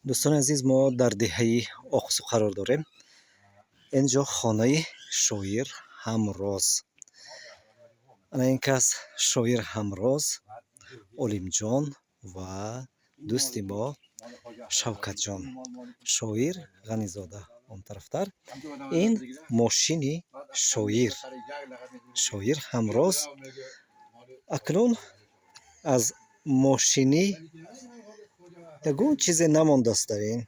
دوستان عزیز، ما در دهه اقصی قرار داریم. اینجا خانه شاعر همراز. انا این کس شاعر همراز علیم جان و دوست ما شوکت جان، شاعر غنیزاده. اون طرفتر این ماشینی شاعر همراز. اکنون از ماشینی یگون چیزی نمانده است در این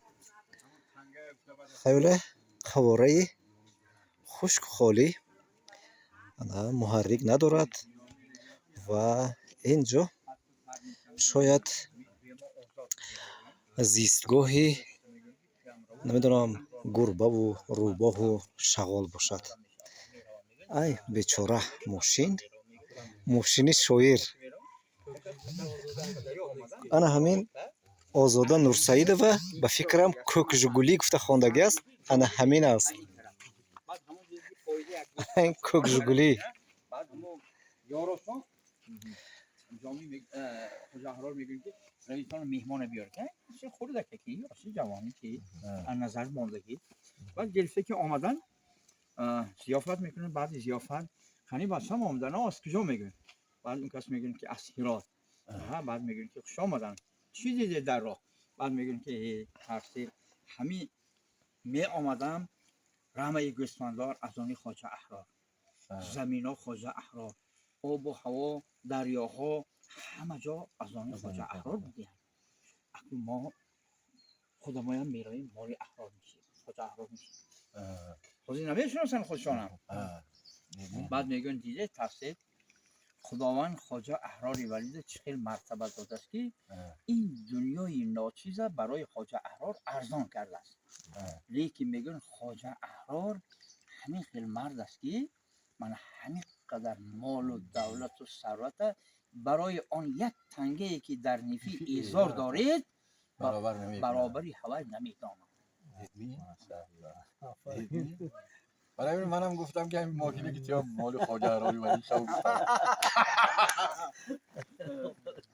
خیلی قواره خشک خالی، محرک ندارد و اینجا شاید زیستگاهی نمیدونم گربه و روباه و شغال باشد. ای بیچاره ماشین شاعر. انا همین آزاده نورسعیدова به فکرم کوک ژگولی گفته خواندگی است. انا همین است. این کوک ژگولی رئیسان میهمان بیار که خود دککی اصلی جوانی که از نظر ماندگی بعد جلسه که آمدن ضیافت میکنن. بعد ضیافت خانی بچه هم آمدن از کجا میگن؟ بعد اون کس میگن که از هرات. بعد میگن که خوش آمدن، چی دیده در راه؟ بعد میگن که تفسیر همین می آمدم رحمه گوسفندار از آن خواجه احرار، زمین ها خواجه احرار، آب و هوا دریاها همه جا از آن خواجه احرار بودیم. اکنون ما خودمون هم میرویم مال احرار میشیم، خواجه احرار میشیم. خودی نمیشناسن خودشانم. بعد میگن دیده تفسیر خداوند خواجه احرار ولید چه مرتبه داده است که این دنیای ناچیزه برای خواجه احرار ارزان کرده است. لیکن میگن خواجه احرار همین خیلی مرد است که من همین قدر مال و دولت و ثروت برای آن یک تنگه ای که در نفی ایزار دارید برابری حوال نمیدانم. برای این منم گفتم که این ماشینی که چرا مال خواجه احراری ولی شو